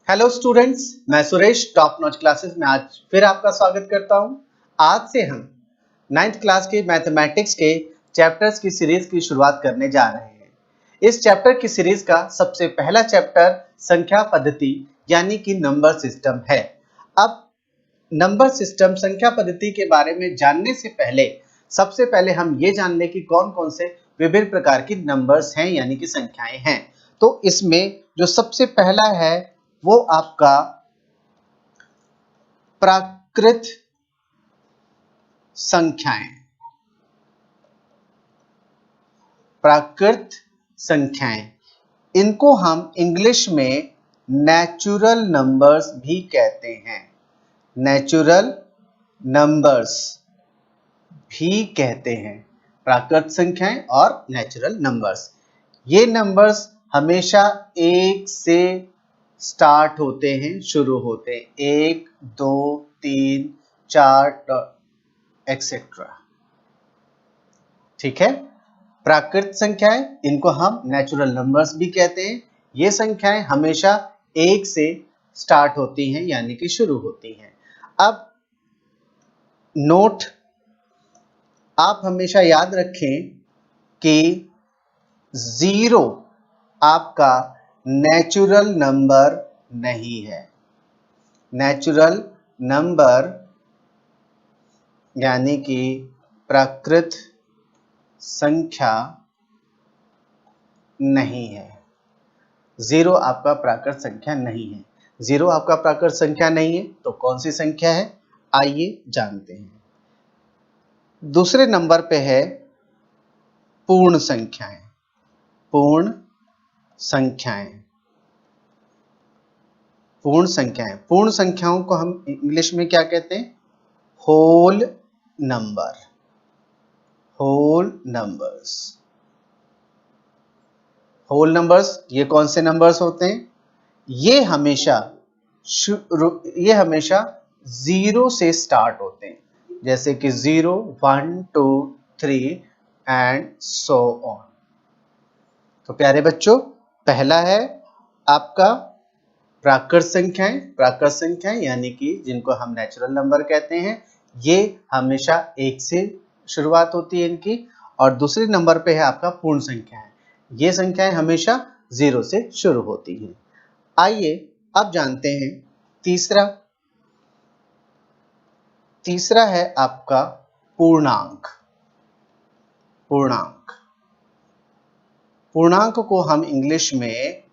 Hello students, मैं Suresh top notch classes में आज फिर आपका स्वागत करता हूं। आज से हम 9th क्लास के मैथमेटिक्स के चैप्टर्स की सीरीज की शुरुआत करने जा रहे हैं। इस चैप्टर की सीरीज का सबसे पहला चैप्टर संख्या पद्धति यानी कि नंबर सिस्टम है। अब नंबर सिस्टम संख्या पद्धति के बारे में जानने से पहले सबसे पहले हम ये जान लें कि कौन कौन से विभिन्न प्रकार की नंबर्स हैं यानी कि संख्याएं हैं। तो इसमें जो सबसे पहला है वो आपका प्राकृत संख्याएं। प्राकृत संख्याएं, इनको हम इंग्लिश में नेचुरल नंबर्स भी कहते हैं। नेचुरल नंबर्स भी कहते हैं, प्राकृत संख्याएं और नेचुरल नंबर्स। ये नंबर्स हमेशा एक से स्टार्ट होते हैं, शुरू होते हैं, 1, 2, 3, 4 एक्सेट्रा। ठीक है, प्राकृत संख्याएं, इनको हम नेचुरल नंबर्स भी कहते हैं। ये संख्याएं हमेशा 1 से स्टार्ट होती हैं यानी कि शुरू होती हैं। अब नोट, आप हमेशा याद रखें कि 0 आपका नेचुरल नंबर नहीं है। नेचुरल नंबर यानी कि प्राकृत संख्या नहीं है। 0 आपका प्राकृत संख्या नहीं है। 0 आपका प्राकृत संख्या नहीं है तो कौन सी संख्या है, आइए जानते हैं। दूसरे नंबर पे है पूर्ण संख्याएं। पूर्ण संख्याएं, पूर्ण संख्याएं, पूर्ण संख्याओं को हम इंग्लिश में क्या कहते हैं, whole number. Whole numbers. Whole numbers ये कौन से नंबर्स होते हैं, ये हमेशा 0 से स्टार्ट होते हैं, जैसे कि 0, 1, 2, 3 एंड सो ऑन। तो प्यारे बच्चों, पहला है आपका प्राकृत संख्याएं। प्राकृत संख्याएं यानी कि जिनको हम नेचुरल नंबर कहते हैं, ये हमेशा 1 से शुरुआत होती है इनकी। और दूसरे नंबर पे है आपका पूर्ण संख्याएं। ये संख्याएं हमेशा 0 से शुरू होती हैं। आइए अब जानते हैं तीसरा। तीसरा है आपका पूर्णांक। पूर्णांक, पूर्णांक को हम इंग्लिश में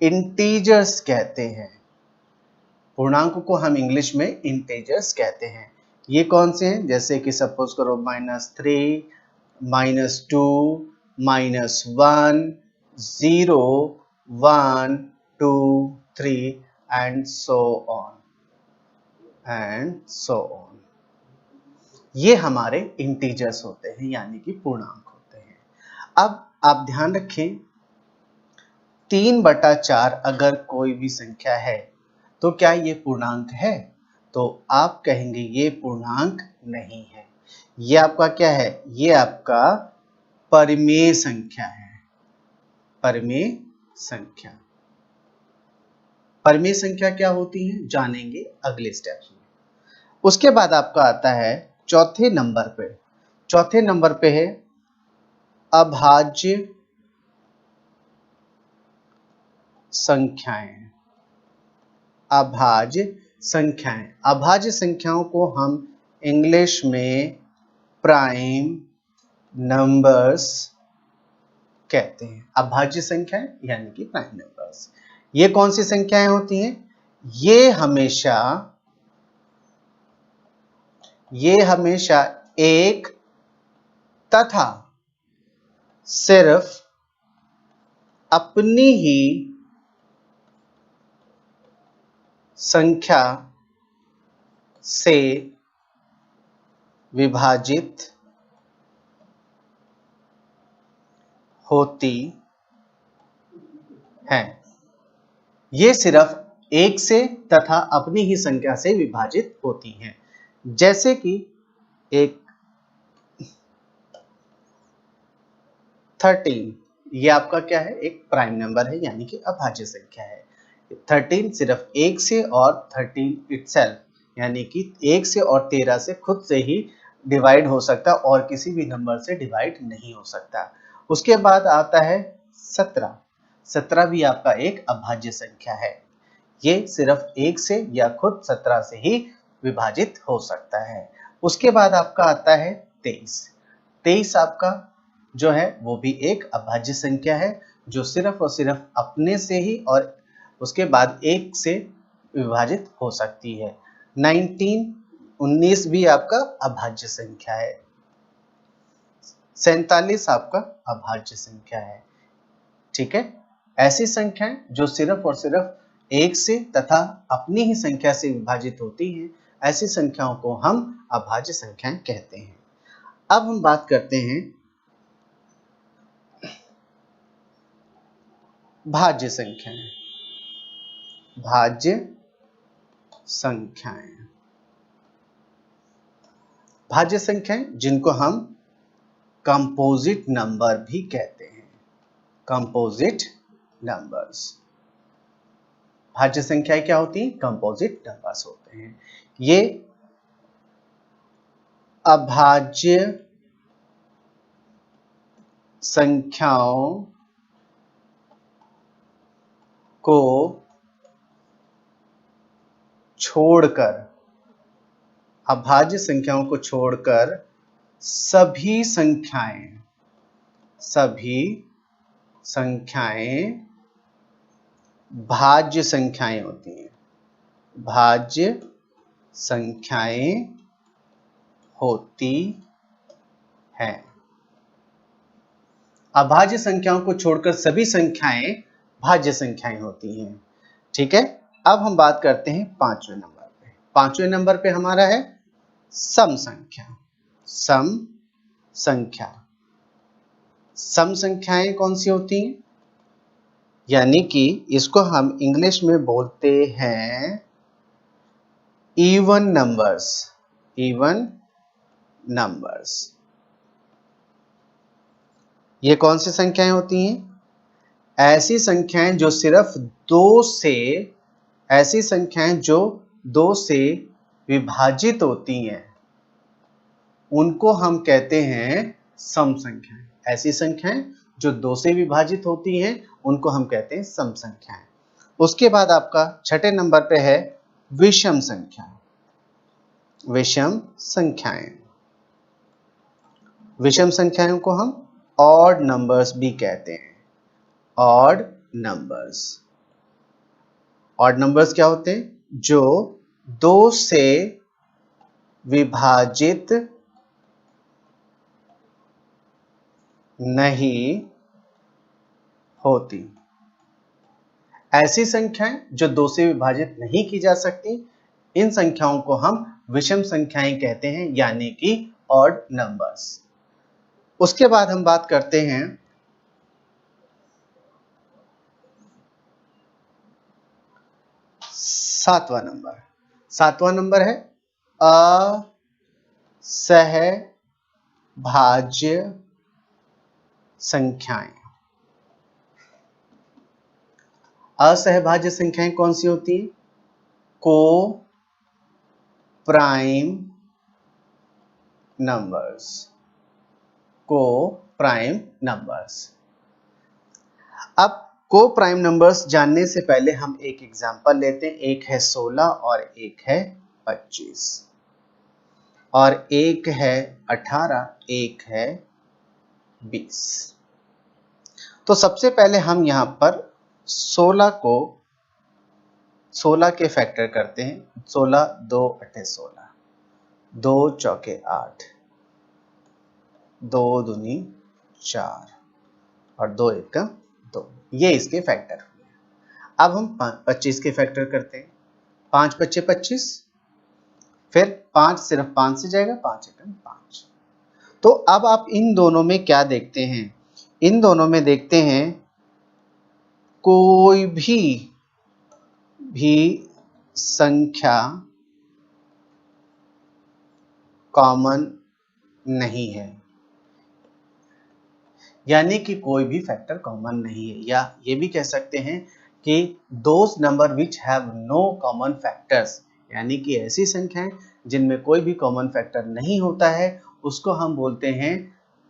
इंटीजर्स कहते हैं। पूर्णांक को हम इंग्लिश में इंटीजर्स कहते हैं। ये कौन से हैं, जैसे कि सपोज करो -3, -2, -1, 0, 1, 2, 3 and so on and so on. ये हमारे इंटीजर्स होते हैं यानी कि पूर्णांक होते हैं। अब आप ध्यान रखें, 3/4 अगर कोई भी संख्या है तो क्या ये पूर्णांक है, तो आप कहेंगे ये पूर्णांक नहीं है। ये आपका क्या है, ये आपका परिमेय संख्या है। परिमेय संख्या। परिमेय संख्या क्या होती है जानेंगे अगले स्टेप में। उसके बाद आपका आता है चौथे नंबर पे। चौथे नंबर पे है अभाज्य संख्याएं। अभाज्य संख्याएं। अभाज्य संख्याओं को हम इंग्लिश में प्राइम नंबर्स कहते हैं। अभाज्य संख्याएं यानी कि प्राइम नंबर्स। ये कौन सी संख्याएं होती हैं, ये हमेशा एक तथा सिर्फ अपनी ही संख्या से विभाजित होती हैं। ये सिर्फ एक से तथा अपनी ही संख्या से विभाजित होती हैं। जैसे कि एक 13, ये आपका क्या है, एक प्राइम नंबर है यानी कि अभाज्य संख्या है। 13 सिर्फ 1 से और 13 इटसेल्फ यानी कि 1 से और 13 से खुद से ही डिवाइड हो सकता और किसी भी नंबर से डिवाइड नहीं हो सकता। उसके बाद आता है 17। 17 भी आपका एक अभाज्य संख्या है। ये सिर्फ 1 से या खुद 17 से ही विभाजित हो सकता है। उसके बाद आपका आता है 23। 23 आपका जो है वो भी एक अभाज्य संख्या है जो सिर्फ और सिर्फ अपने से ही और उसके बाद 1 से विभाजित हो सकती है। 19 भी आपका अभाज्य संख्या है। 47 आपका अभाज्य संख्या है। ठीक है, ऐसी संख्याएं जो सिर्फ और सिर्फ 1 से तथा अपनी ही संख्या से विभाजित होती हैं, ऐसी संख्याओं को हम अभाज्य संख्याएं कहते हैं। अब हम बात करते हैं भाज्य संख्याएं। भाज्य संख्याएं, भाज्य संख्याएं जिनको हम कंपोजिट नंबर भी कहते हैं। कंपोजिट नंबर्स, भाज्य संख्याएं क्या होती हैं? कंपोजिट नंबर्स होते हैं। ये अभाज्य संख्याओं को छोड़कर, अभाज्य संख्याओं को छोड़कर सभी संख्याएं भाज्य संख्याएं होती हैं। भाज्य संख्याएं होती हैं। अभाज्य संख्याओं को छोड़कर सभी संख्याएं भाज्य संख्याएं होती हैं। ठीक है, अब हम बात करते हैं 5वें नंबर पे। 5वें नंबर पे हमारा है सम संख्या। सम संख्या, सम संख्याएं कौन सी होती हैं? यानी कि इसको हम इंग्लिश में बोलते हैं इवन नंबर्स। इवन नंबर्स, ये कौन सी संख्याएं होती हैं? ऐसी संख्याएं जो सिर्फ 2 से, ऐसी संख्याएं जो 2 से विभाजित होती हैं उनको हम कहते हैं सम संख्याएं। ऐसी संख्याएं जो 2 से विभाजित होती हैं उनको हम कहते हैं सम संख्याएं। उसके बाद आपका 6ठे नंबर पे है विषम संख्या। विषम संख्याएं, विषम संख्याओं को हम ऑड नंबर्स भी कहते हैं। ऑड नंबर्स, ऑड नंबर्स क्या होते हैं? जो 2 से विभाजित नहीं होती। ऐसी संख्याएं जो 2 से विभाजित नहीं की जा सकती, इन संख्याओं को हम विषम संख्याएं कहते हैं, यानी कि ऑड नंबर्स। उसके बाद हम बात करते हैं सातवां नंबर। सातवां नंबर है असहभाज्य संख्याएं। असहभाज्य संख्याएं कौन सी होती हैं? को प्राइम नंबर्स। को प्राइम नंबर्स। अब को प्राइम नंबर्स जानने से पहले हम एक एग्जांपल लेते हैं। एक है 16 और एक है 25 और एक है 18, एक है 20। तो सबसे पहले हम यहां पर 16 को 16 के फैक्टर करते हैं। 16 2 8 16, 2 चौके 8, 2 दूनी 4 और 2 1 2, ये इसके फैक्टर हुए। अब हम 25 के फैक्टर करते हैं। 5 5 25, फिर 5 सिर्फ 5 से जाएगा, 5 1 5। तो अब आप इन दोनों में क्या देखते हैं? इन दोनों में देखते हैं कोई भी संख्या कॉमन नहीं है, यानी कि कोई भी फैक्टर कॉमन नहीं है। या ये भी कह सकते हैं कि those number which have no common factors, यानी कि ऐसी संख्याएं जिनमें कोई भी कॉमन फैक्टर नहीं होता है उसको हम बोलते हैं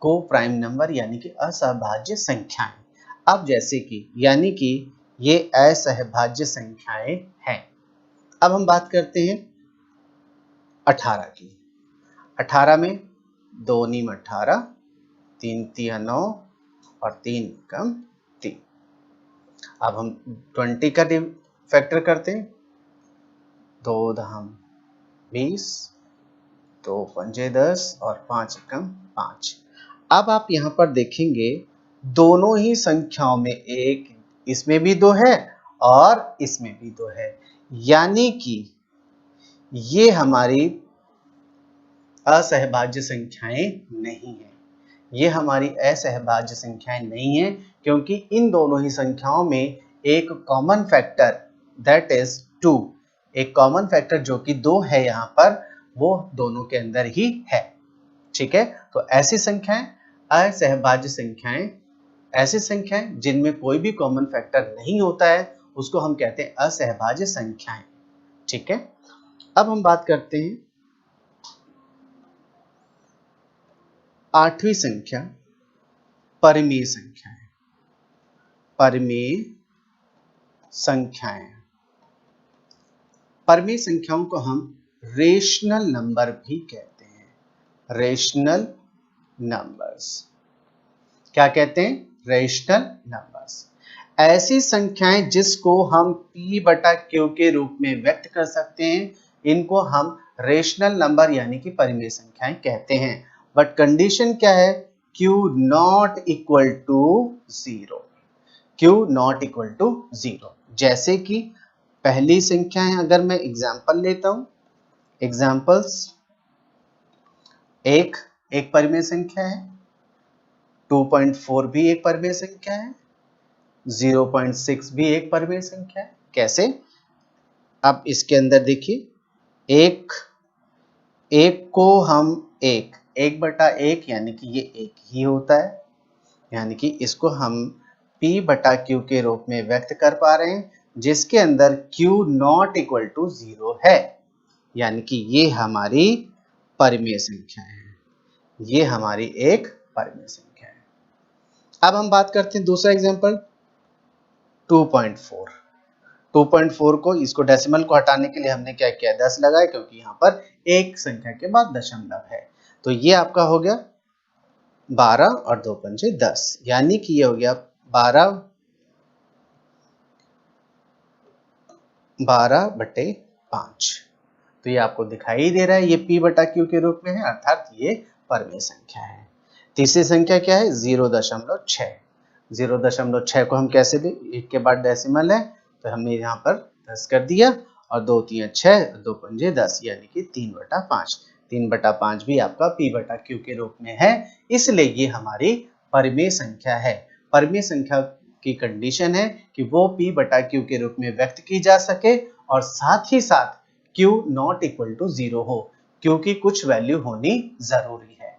को प्राइम नंबर यानी कि असहभाज्य संख्याएं। अब जैसे कि यानी कि ये असहभाज्य संख्याएं हैं। अब हम बात करते हैं 18 की। 18 में 2 नीम 18, 3 तिया 9 और 3 कम 3। अब हम 20 का फैक्टर करते हैं, 2 दहम 20, 2 पंजे 10 और 5 एकम 5। अब आप यहाँ पर देखेंगे दोनों ही संख्याओं में एक, इसमें भी 2 है और इसमें भी 2 है, यानी कि ये हमारी असहभाज्य संख्याएं नहीं है। ये हमारी असहभाज्य संख्याएं नहीं है क्योंकि इन दोनों ही संख्याओं में एक कॉमन फैक्टर दैट इज 2, एक कॉमन फैक्टर जो कि 2 है यहाँ पर, वो दोनों के अंदर ही है। ठीक है, तो ऐसी संख्याएं असहभाज्य संख्याएं, ऐसी संख्याएं जिनमें कोई भी कॉमन फैक्टर नहीं होता है उसको हम कहते हैं असहभाज्य संख्याएं। ठीक है, अब हम बात करते हैं 8वीं संख्या, परिमेय संख्याएं। परिमेय संख्याएं, परिमेय संख्याओं को हम रेशनल नंबर भी कहते हैं। रेशनल नंबर्स, क्या कहते हैं? Rational numbers. ऐसी संख्याएं जिसको हम p बटा q के रूप में व्यक्त कर सकते हैं, इनको हम रेशनल नंबर यानी कि परिमेय संख्याएं कहते हैं। बट कंडीशन क्या है? q not equal to 0, q not equal to 0। जैसे कि पहली संख्या है, अगर मैं एग्जांपल लेता हूं, एग्जांपल्स, एक परिमेय संख्या है, 2.4 भी एक परिमेय संख्या है, 0.6 भी एक परिमेय संख्या है। कैसे? अब इसके अंदर देखिए, एक को हम एक बटा एक यानी कि ये एक ही होता है, यानी कि इसको हम p बटा q के रूप में व्यक्त कर पा रहे हैं, जिसके अंदर q नॉट इक्वल टू 0 है, यानी कि ये हमारी परिमेय संख्या है, ये हमारी एक परिमेय संख्या है। अब हम बात करते हैं दूसरा एग्जांपल, 2.4। 2.4 को, इसको डेसिमल को हटाने के लिए हमने क्या किया? 10 लगाए, क्योंकि यहाँ पर एक संख्या के बाद दशमलव है। तो ये आपका हो गया 12 और 2 पंजे 10, यानी कि ये हो गया 12 बटे 5। तो ये आपको दिखाई दे रहा है, ये p बटा q के रूप में है, अर्थात ये परिमेय संख्या है। तीसरी संख्या क्या है? 0.6। 0.6 को हम कैसे दें? एक के बाद डेसिमल है तो हमने यहाँ पर 10 कर दिया, और 2 तिया 6, 2 पंजे 10, यानी कि 3 बटा 5। 3 बटा 5 भी आपका p बटा q के रूप में है, इसलिए ये हमारी परिमेय संख्या है। परिमेय संख्या की कंडीशन है कि वो p बटा q के रूप में व्यक्त की जा सके और साथ ही साथ q नॉट इक्वल टू 0 हो, क्योंकि कुछ वैल्यू होनी जरूरी है।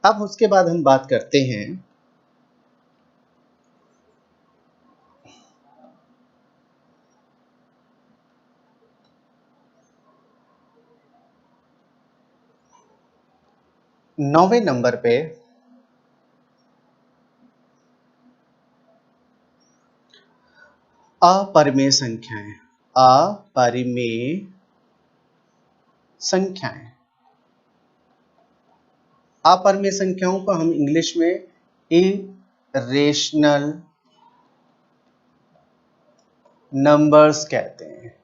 अब उसके बाद हम बात करते हैं नौवें नंबर पे अपरिमेय संख्याएं। अपरिमेय संख्याएं, अपरिमेय संख्याओं को हम इंग्लिश में इरेशनल नंबर्स कहते हैं,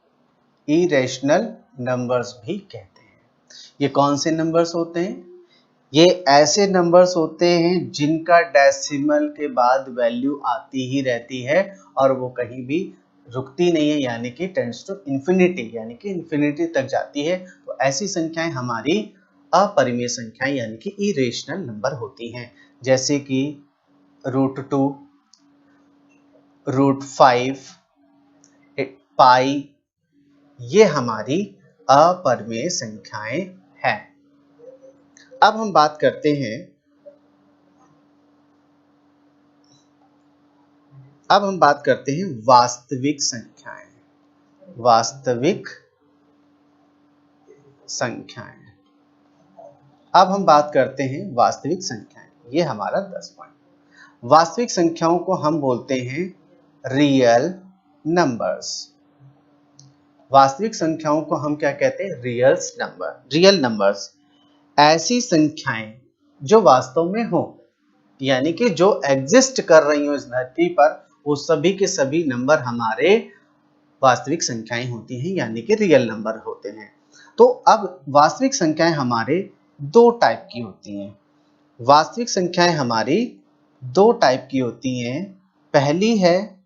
इरेशनल नंबर्स भी कहते हैं। ये कौन से नंबर्स होते हैं? ये ऐसे नंबर्स होते हैं जिनका डेसिमल के बाद वैल्यू आती ही रहती है और वो कहीं भी रुकती नहीं है, यानी कि टेंड्स टू इंफिनिटी, यानी कि इंफिनिटी तक जाती है। तो ऐसी संख्याएं हमारी अपरिमेय संख्याएं यानी कि इरेशनल नंबर होती हैं, जैसे कि √2, √5, पाई, ये हमारी अपरिमेय संख्याएं हैं। अब हम बात करते हैं अब हम बात करते हैं वास्तविक संख्याएं। वास्तविक संख्याएं। अब हम बात करते हैं वास्तविक संख्याएं। ये हमारा 10 पॉइंट। वास्तविक संख्याओं को हम बोलते हैं रियल नंबर्स। वास्तविक संख्याओं को हम क्या कहते हैं? Real numbers. ऐसी संख्याएं जो वास्तव में हो, यानी कि जो एग्जिस्ट कर रही हो इस धरती पर, वो सभी के सभी नंबर हमारे वास्तविक संख्याएं होती हैं, यानी कि रियल नंबर होते हैं। तो अब वास्तविक संख्याएं हमारे दो टाइप की होती हैं। वास्तविक संख्याएं हमारी दो टाइप की होती हैं। पहली है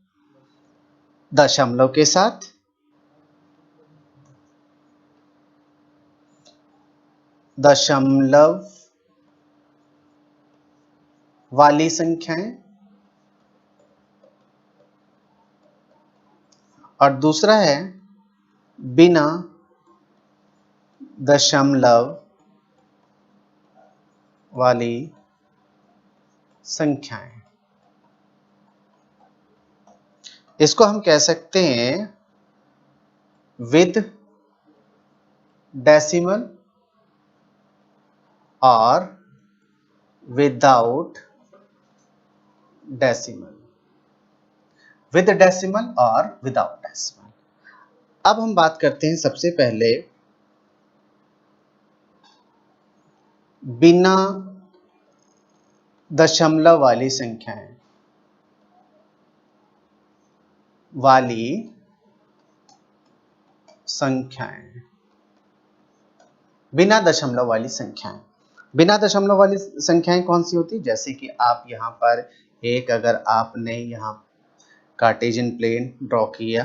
दशमलव के साथ, दशमलव वाली संख्याएं, और दूसरा है बिना दशमलव वाली संख्याएं। इसको हम कह सकते हैं विद डेसिमल और विदाउट डेसिमल। विद डेसिमल और विदाउट डेसिमल। अब हम बात करते हैं सबसे पहले बिना दशमलव वाली संख्याएं वाली संख्याएं। बिना दशमलव वाली संख्याएं। बिना दशमलव वाली संख्याएं कौन सी होती? जैसे कि आप यहाँ पर एक, अगर आपने यहाँ कार्टेशियन प्लेन ड्रॉ किया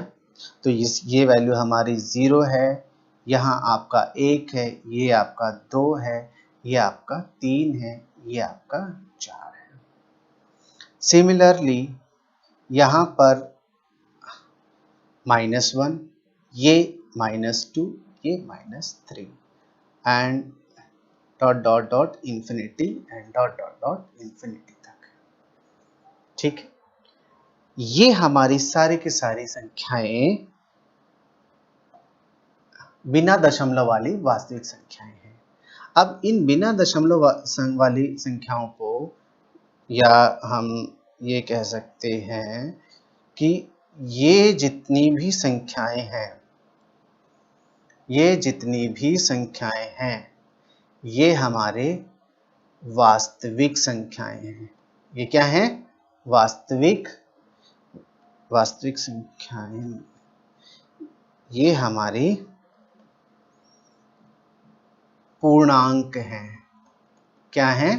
तो ये वैल्यू हमारी 0 है, यहाँ आपका 1 है, ये आपका 2 है, ये आपका 3 है, ये आपका 4 है। सिमिलरली यहाँ पर -1, ये -2, ये -3, and dot dot dot infinity and dot dot dot infinity तक। ठीक है, ये हमारी सारी की सारी संख्याएं बिना दशमलव वाली वास्तविक संख्याएं हैं। अब इन बिना दशमलव वाली संख्याओं को, या हम ये कह सकते हैं कि ये जितनी भी संख्याएं हैं, ये जितनी भी संख्याएं हैं, ये हमारे वास्तविक संख्याएं हैं। ये क्या हैं? वास्तविक संख्याएं। ये हमारी पूर्णांक हैं। क्या हैं?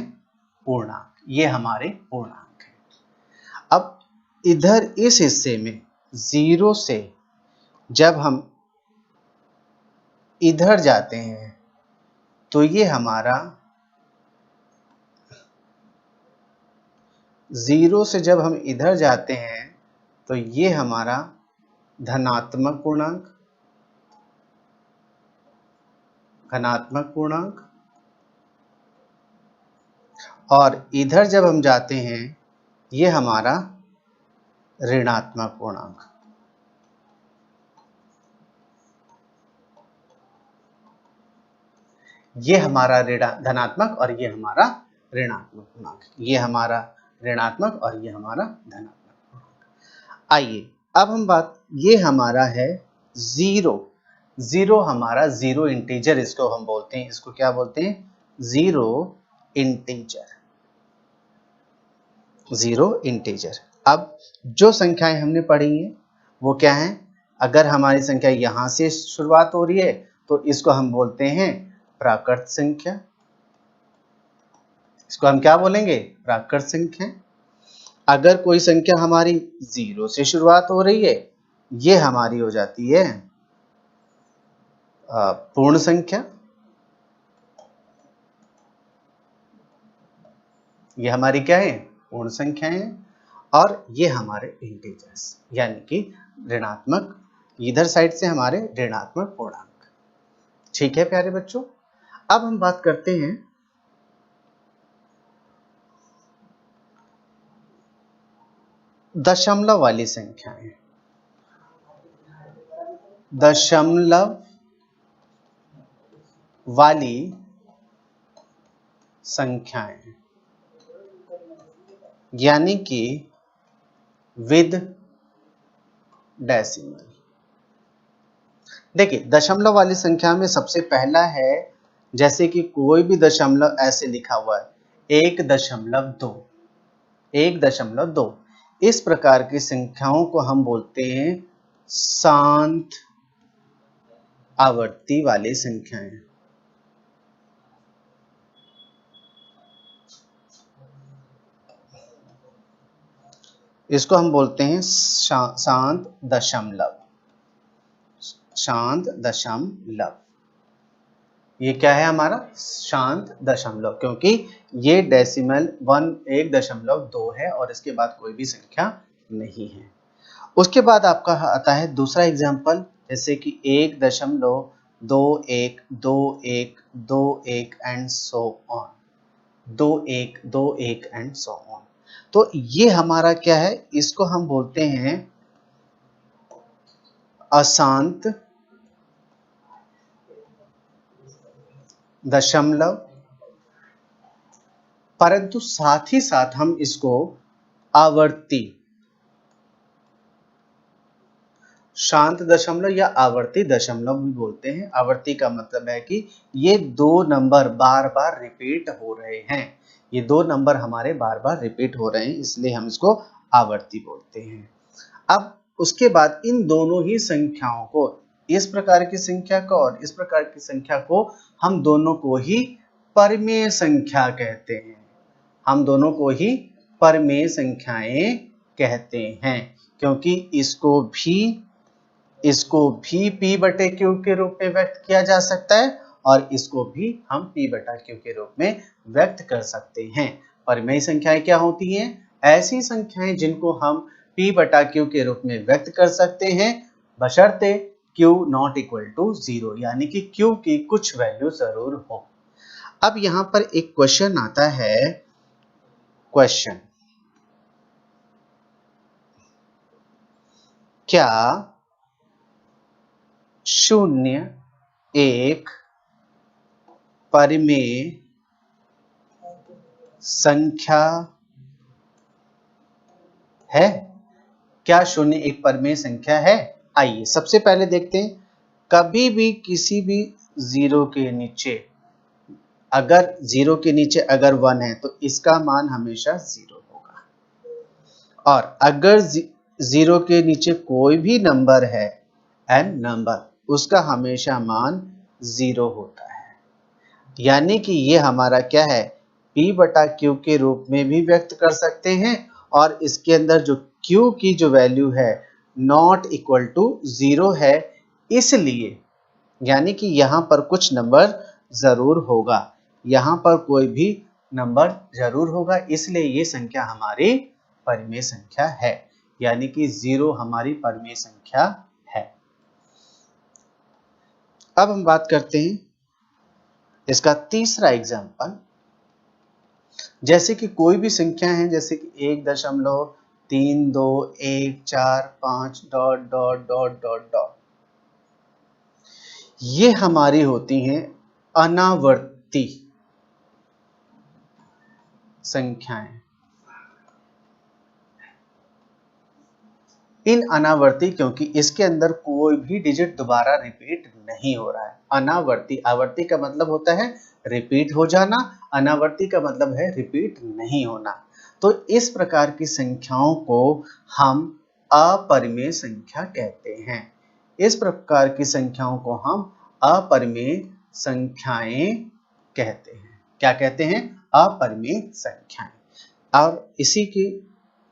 पूर्णांक। ये हमारे पूर्णांक हैं। अब इधर इस हिस्से में 0 से जब हम इधर जाते हैं तो ये हमारा 0 से जब हम इधर जाते हैं तो ये हमारा धनात्मक पूर्णांक, और इधर जब हम जाते हैं ये हमारा ऋणात्मक पूर्णांक। ये हमारा धनात्मक और ये हमारा ऋणात्मक पूर्णांक। ये हमारा ऋणात्मक और ये हमारा धनात्मक पूर्णांक। आइए अब हम बात, ये हमारा है 0 हमारा 0 इंटीजर, इसको हम बोलते हैं, इसको क्या बोलते हैं? 0 इंटीजर। अब जो संख्याएं हमने पढ़ी हैं वो क्या है? अगर हमारी संख्या यहां से शुरुआत हो रही है तो इसको हम बोलते हैं प्राकृत संख्या। इसको हम क्या बोलेंगे? प्राकृत संख्या। अगर कोई संख्या हमारी 0 से शुरुआत हो रही है, ये हमारी हो जाती है पूर्ण संख्या। ये हमारी क्या है? पूर्ण संख्याएं हैं। और ये हमारे इंटीजर्स, यानी कि ऋणात्मक, इधर साइड से हमारे ऋणात्मक पूर्णांक। ठीक है प्यारे बच्चों, अब हम बात करते हैं दशमलव वाली संख्याएं, दशमलव वाली संख्याएं यानी कि विद डेसिमल। देखिए दशमलव वाली संख्या में सबसे पहला है, जैसे कि कोई भी दशमलव ऐसे लिखा हुआ है 1.2, 1.2, इस प्रकार की संख्याओं को हम बोलते हैं शांत आवर्ती वाली संख्याएं। इसको हम बोलते हैं शांत दशमलव, शांत दशमलव। ये क्या है हमारा शांत दशमलव, क्योंकि ये डेसिमल 1.2 है और इसके बाद कोई भी संख्या नहीं है। उसके बाद आपका आता है दूसरा एग्जाम्पल, जैसे कि 1.21, 21, 21 and so on, 21, 21 and so on. तो ये हमारा क्या है, इसको हम बोलते हैं अशांत दशमलव, परंतु साथ ही साथ हम इसको आवर्ती, शांत दशमलव या आवर्ती दशमलव भी बोलते हैं। आवर्ती का मतलब है कि ये दो नंबर बार बार रिपीट हो रहे हैं, ये दो नंबर हमारे बार बार रिपीट हो रहे हैं, इसलिए हम इसको आवर्ती बोलते हैं। अब उसके बाद इन दोनों ही संख्याओं को, इस प्रकार की संख्या को और इस प्रकार की संख्या को, हम दोनों को ही परमेय संख्या कहते हैं, हम दोनों को ही परमेय संख्याएं कहते हैं, क्योंकि इसको भी p/q के रूप में व्यक्त किया जा सकता है और इसको भी हम p/q के रूप में व्यक्त कर सकते हैं। परमेय संख्याएं क्या होती हैं? ऐसी संख्याएं जिनको हम p/q के रूप में व्यक्त कर सकते हैं, बशर्ते q ≠ 0, यानी कि q की कुछ वैल्यू जरूर हो। अब यहां पर एक क्वेश्चन आता है, क्वेश्चन, क्या 0, 1 परमेय संख्या है? क्या 0, 1 परमेय संख्या है? आइए सबसे पहले देखते हैं, कभी भी किसी भी जीरो के नीचे, अगर जीरो के नीचे अगर 1 है तो इसका मान हमेशा 0 होगा, और अगर जीरो के नीचे कोई भी नंबर है, n नंबर, उसका हमेशा मान 0 होता है। यानी कि ये हमारा क्या है, p/q के रूप में भी व्यक्त कर सकते हैं, और इसके अंदर जो q की जो वैल्यू है ≠ 0 है, इसलिए यानी कि यहाँ पर कुछ नंबर जरूर होगा, यहाँ पर कोई भी नंबर जरूर होगा, इसलिए ये संख्या हमारी परमेय संख्या है, यानी कि 0 हमारी परमेय संख्या है। अब हम बात करते हैं इसका तीसरा एग्जाम्पल, जैसे कि कोई भी संख्या है, जैसे कि 1.321455 ... ये हमारी होती हैं अनावर्ती संख्याएं। इन अनावर्ती, क्योंकि इसके अंदर कोई भी डिजिट दोबारा रिपीट नहीं हो रहा है। अनावर्ती, आवर्ती का मतलब होता है रिपीट हो जाना, अनावर्ती का मतलब है रिपीट नहीं होना। तो इस प्रकार की संख्याओं को हम अपरिमेय संख्या कहते हैं। इस प्रकार की संख्याओं को हम अपरिमेय संख्याएं कहते हैं। क्या कहते हैं? अपरिमेय संख्याएं। और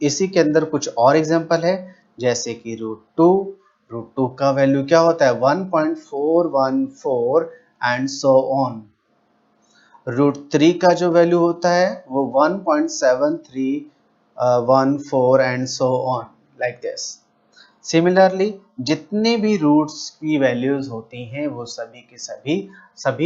इसी के अंदर कुछ और एग्जांपल है, जैसे कि √2 का वैल्यू क्या होता है? 1.414 एंड सो ऑन। √3 का जो वैल्यू होता है वो 1.7314 and so on, like this. Similarly जितने भी रूट्स की वैल्यूज होती हैं वो सभी के सभी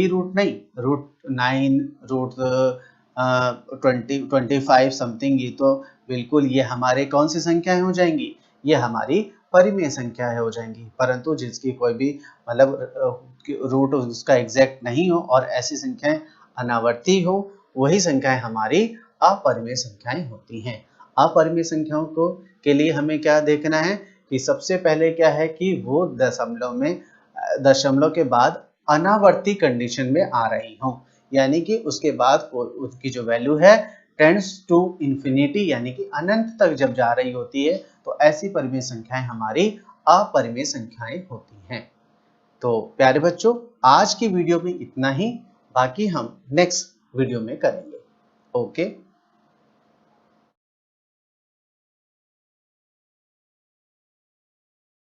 रूट नहीं, √9, 25 समथिंग, ये तो बिल्कुल ये हमारे कौन सी संख्याएं हो जाएंगी, ये हमारी परिमेय संख्याएं हो जाएंगी। परंतु जिसकी कोई भी मतलब रूट उसका एग्जैक्ट नहीं हो और ऐसी संख्याएं अनावर्ती हो, वही संख्याएं हमारी अपरिमेय संख्याएं होती हैं। अपरिमेय संख्याओं को के लिए हमें क्या देखना है कि सबसे पहले क्या है कि वो दशमलव के बाद अनावर्ती कंडीशन में आ रही हो, यानी कि उसके बाद उसकी जो वैल्यू है टेंड्स टू इंफिनिटी, यानी कि अनंत तक जब जा रही होती है, तो ऐसी परिमेय संख्याएं हमारी अपरिमेय संख्याएं होती हैं। तो प्यारे बच्चों, आज की वीडियो में इतना ही, बाकी हम नेक्स्ट वीडियो में करेंगे। ओके।